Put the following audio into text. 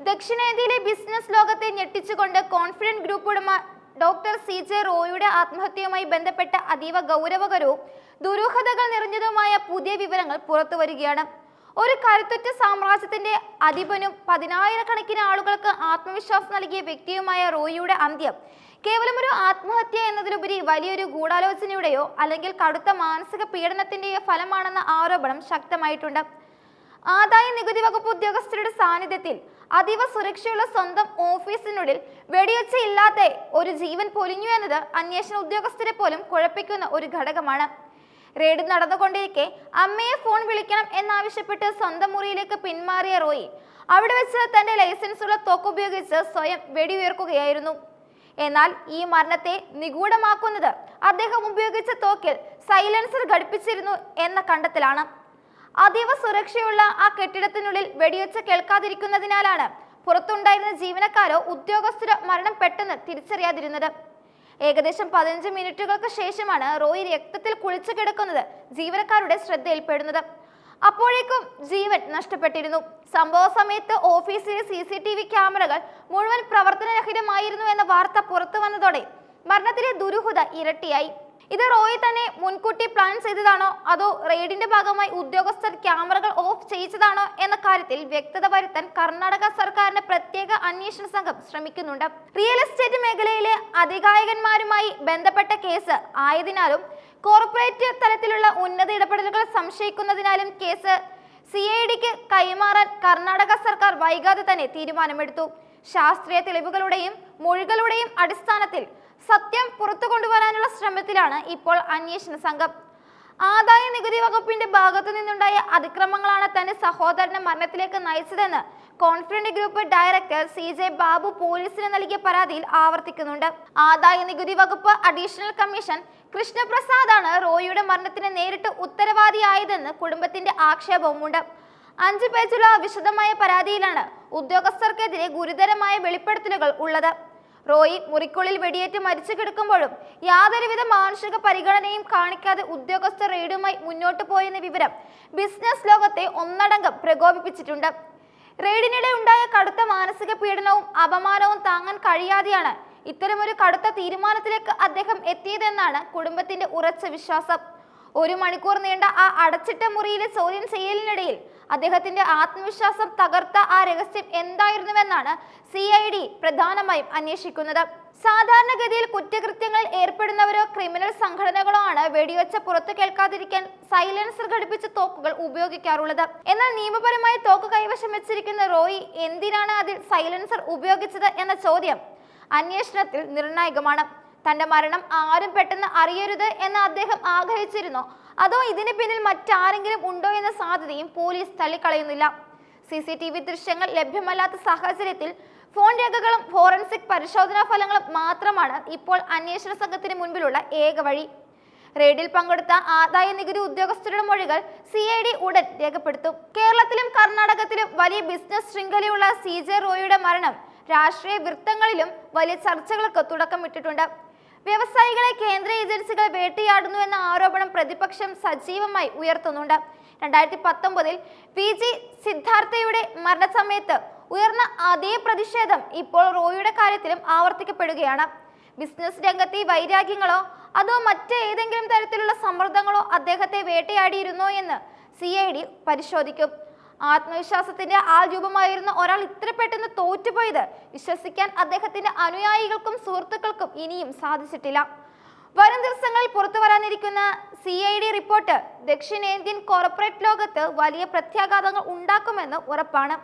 ദക്ഷിണേന്ത്യയിലെ ബിസിനസ് ലോകത്തെ ഞെട്ടിച്ചുകൊണ്ട് കോൺഫിഡന്റ് ഗ്രൂപ്പ് ഉടമ ഡോക്ടർ CJ റോയിയുടെ ആത്മഹത്യയുമായി ബന്ധപ്പെട്ട അതീവ ഗൗരവകരവും ദുരൂഹതകൾ നിറഞ്ഞതുമായ പുതിയ വിവരങ്ങൾ പുറത്തുവരികയാണ്. ഒരു കരുത്തുറ്റ സാമ്രാജ്യത്തിന്റെ അധിപനും പതിനായിരക്കണക്കിന് ആളുകൾക്ക് ആത്മവിശ്വാസം നൽകിയ വ്യക്തിയുമായ റോയിയുടെ അന്ത്യം കേവലം ഒരു ആത്മഹത്യ എന്നതിലുപരി വലിയൊരു ഗൂഢാലോചനയുടെയോ അല്ലെങ്കിൽ കടുത്ത മാനസിക പീഡനത്തിന്റെയോ ഫലമാണെന്ന ആരോപണം ശക്തമായിട്ടുണ്ട്. ആദായ നികുതി വകുപ്പ് ഉദ്യോഗസ്ഥരുടെ സാന്നിധ്യത്തിൽ അതീവ സുരക്ഷയുള്ള സ്വന്തം ഓഫീസിനുള്ളിൽ വെടിവെച്ചയില്ലാത്ത ഒരു ജീവൻ പൊലിഞ്ഞു എന്നത് അന്വേഷണ ഉദ്യോഗസ്ഥരെ പോലും കുഴപ്പിക്കുന്ന ഒരു ഘടകമാണ്. റെയ്ഡ് നടന്നുകൊണ്ടിരിക്കെ അമ്മയെ ഫോൺ വിളിക്കണം എന്നാവശ്യപ്പെട്ട് സ്വന്തം മുറിയിലേക്ക് പിന്മാറിയ റോയി അവിടെ വെച്ച് തന്റെ ലൈസൻസുള്ള തോക്ക് ഉപയോഗിച്ച് സ്വയം വെടിയുയർക്കുകയായിരുന്നു. എന്നാൽ ഈ മരണത്തെ നിഗൂഢമാക്കുന്നത് അദ്ദേഹം ഉപയോഗിച്ച തോക്കിൽ സൈലൻസർ ഘടിപ്പിച്ചിരുന്നു എന്ന കണ്ടെത്തലാണ്. അതീവ സുരക്ഷയുള്ള ആ കെട്ടിടത്തിനുള്ളിൽ വെടിവെച്ച് കേൾക്കാതിരിക്കുന്നതിനാലാണ് പുറത്തുണ്ടായിരുന്ന ജീവനക്കാരോ ഉദ്യോഗസ്ഥരോ മരണം പെട്ടെന്ന് തിരിച്ചറിയാതിരുന്നത്. ഏകദേശം 15 മിനിറ്റുകൾക്ക് ശേഷമാണ് റോയി രക്തത്തിൽ കുളിച്ചു കിടക്കുന്നത് ജീവനക്കാരുടെ ശ്രദ്ധയിൽപ്പെടുന്നത്. അപ്പോഴേക്കും ജീവൻ നഷ്ടപ്പെട്ടിരുന്നു. സംഭവ സമയത്ത് ഓഫീസിലെ CCTV ക്യാമറകൾ മുഴുവൻ പ്രവർത്തനരഹിതമായിരുന്നു എന്ന വാർത്ത പുറത്തു വന്നതോടെ മരണത്തിലെ ദുരൂഹത ഇരട്ടിയായി. ഇത് റോയി തന്നെ മുൻകൂട്ടി പ്ലാൻ ചെയ്തതാണോ അതോ റെയ്ഡിന്റെ ഭാഗമായി ഉദ്യോഗസ്ഥർ ക്യാമറകൾ ഓഫ് ചെയ്യിച്ചതാണോ എന്ന കാര്യത്തിൽ വ്യക്തത വരുത്താൻ കർണാടക സർക്കാരിന്റെ പ്രത്യേക അന്വേഷണ സംഘം ശ്രമിക്കുന്നുണ്ട്. റിയൽ എസ്റ്റേറ്റ് മേഖലയിലെ അധികായകന്മാരുമായി ബന്ധപ്പെട്ട കേസ് ആയതിനാലും കോർപ്പറേറ്റ് തലത്തിലുള്ള ഉന്നത ഇടപെടലുകൾ സംശയിക്കുന്നതിനാലും കേസ് CIDക്ക് കൈമാറാൻ കർണാടക സർക്കാർ വൈകാതെ തന്നെ തീരുമാനമെടുത്തു. ശാസ്ത്രീയ തെളിവുകളുടെയും മൊഴികളുടെയും അടിസ്ഥാനത്തിൽ സത്യം പുറത്തു കൊണ്ടുവരാനുള്ള ശ്രമത്തിലാണ് ഇപ്പോൾ അന്വേഷണ സംഘം. ആദായ നികുതി വകുപ്പിന്റെ ഭാഗത്തു നിന്നുണ്ടായ അതിക്രമങ്ങളാണ് തന്റെ സഹോദരന്റെ മരണത്തിലേക്ക് നയിച്ചതെന്ന് confident group director CJ Babu പോലീസിന് നൽകിയ പരാതിയിൽ ആവർത്തിക്കുന്നുണ്ട്. ആദായ നികുതി വകുപ്പ് അഡീഷണൽ കമ്മീഷൻ കൃഷ്ണപ്രസാദാണ് റോയിയുടെ മരണത്തിന് നേരിട്ട് ഉത്തരവാദിയായതെന്ന് കുടുംബത്തിന്റെ ആക്ഷേപവുമുണ്ട്. 5 പേജുള്ള വിശദമായ പരാതിയിലാണ് ഉദ്യോഗസ്ഥർക്കെതിരെ ഗുരുതരമായ വെളിപ്പെടുത്തലുകൾ ഉള്ളത്. റോയി മുറിക്കുള്ളിൽ വെടിയേറ്റ് മരിച്ചു കിടക്കുമ്പോഴും യാതൊരുവിധ മാനുഷിക പരിഗണനയും കാണിക്കാതെ ഉദ്യോഗസ്ഥർ റെയ്ഡുമായി മുന്നോട്ട് പോയെന്ന വിവരം ബിസിനസ് ലോകത്തെ ഒന്നടങ്കം പ്രകോപിപ്പിച്ചിട്ടുണ്ട്. റെയ്ഡിനിടെ ഉണ്ടായ കടുത്ത മാനസിക പീഡനവും അപമാനവും താങ്ങാൻ കഴിയാതെയാണ് ഇത്തരമൊരു കടുത്ത തീരുമാനത്തിലേക്ക് അദ്ദേഹം എത്തിയതെന്നാണ് കുടുംബത്തിന്റെ ഉറച്ച വിശ്വാസം. 1 മണിക്കൂർ നീണ്ട ആ അടച്ചിട്ട മുറിയിലെ ചോദ്യം ചെയ്യലിനിടയിൽ അദ്ദേഹത്തിന്റെ ആത്മവിശ്വാസം തകർത്ത ആ രഹസ്യം എന്തായിരുന്നുവെന്നാണ് CID പ്രധാനമായും അന്വേഷിക്കുന്നത്. സാധാരണഗതിയിൽ കുറ്റകൃത്യങ്ങളിൽ ഏർപ്പെടുന്നവരോ ക്രിമിനൽ സംഘടനകളോ ആണ് വെടിവെച്ച പുറത്തു കേൾക്കാതിരിക്കാൻ സൈലൻസർ ഘടിപ്പിച്ച തോക്കുകൾ ഉപയോഗിക്കാറുള്ളത്. എന്നാൽ നിയമപരമായി തോക്ക് കൈവശം വെച്ചിരിക്കുന്ന റോയി എന്തിനാണ് അതിൽ സൈലൻസർ ഉപയോഗിച്ചത് എന്ന ചോദ്യം അന്വേഷണത്തിൽ നിർണായകമാണ്. തന്റെ മരണം ആരും പെട്ടെന്ന് അറിയരുത് എന്ന് അദ്ദേഹം ആഗ്രഹിച്ചിരുന്നോ അതോ ഇതിന് പിന്നിൽ മറ്റാരെങ്കിലും ഉണ്ടോ എന്ന സാധ്യതയും പോലീസ് തള്ളിക്കളയുന്നില്ല. CCTV ദൃശ്യങ്ങൾ ലഭ്യമല്ലാത്ത സാഹചര്യത്തിൽ ഫോൺ രേഖകളും ഫോറൻസിക് പരിശോധനാ ഫലങ്ങളും മാത്രമാണ് ഇപ്പോൾ അന്വേഷണ സംഘത്തിന് മുൻപിലുള്ള ഏക വഴി. റെയ്ഡിൽ പങ്കെടുത്ത ആദായ നികുതി ഉദ്യോഗസ്ഥരുടെ മൊഴികൾ CID ഉടൻ രേഖപ്പെടുത്തും. കേരളത്തിലും കർണാടകത്തിലും വലിയ ബിസിനസ് ശൃംഖലയുള്ള CJ റോയിയുടെ മരണം രാഷ്ട്രീയ വൃത്തങ്ങളിലും വലിയ ചർച്ചകൾക്ക് തുടക്കമിട്ടിട്ടുണ്ട്. വ്യവസായികളെ കേന്ദ്ര ഏജൻസികൾ വേട്ടയാടുന്നു എന്ന ആരോപണം പ്രതിപക്ഷം സജീവമായി ഉയർത്തുന്നുണ്ട്. 2019 VG സിദ്ധാർത്ഥയുടെ മരണസമയത്ത് ഉയർന്ന അതേ പ്രതിഷേധം ഇപ്പോൾ റോയിയുടെ കാര്യത്തിലും ആവർത്തിക്കപ്പെടുകയാണ്. ബിസിനസ് രംഗത്തെ വൈരാഗ്യങ്ങളോ അതോ മറ്റേതെങ്കിലും തരത്തിലുള്ള സമ്മർദ്ദങ്ങളോ അദ്ദേഹത്തെ വേട്ടയാടിയിരുന്നോ എന്ന് CID പരിശോധിക്കും. ആത്മവിശ്വാസത്തിന്റെ ആ രൂപമായിരുന്ന ഒരാൾ ഇത്ര പെട്ടെന്ന് തോറ്റുപോയത് വിശ്വസിക്കാൻ അദ്ദേഹത്തിന്റെ അനുയായികൾക്കും സുഹൃത്തുക്കൾക്കും ഇനിയും സാധിച്ചിട്ടില്ല. വരും ദിവസങ്ങളിൽ പുറത്തു വരാനിരിക്കുന്ന CID റിപ്പോർട്ട് ദക്ഷിണേന്ത്യൻ കോർപ്പറേറ്റ് ലോകത്ത് വലിയ പ്രത്യാഘാതങ്ങൾ ഉണ്ടാക്കുമെന്ന് ഉറപ്പാണ്.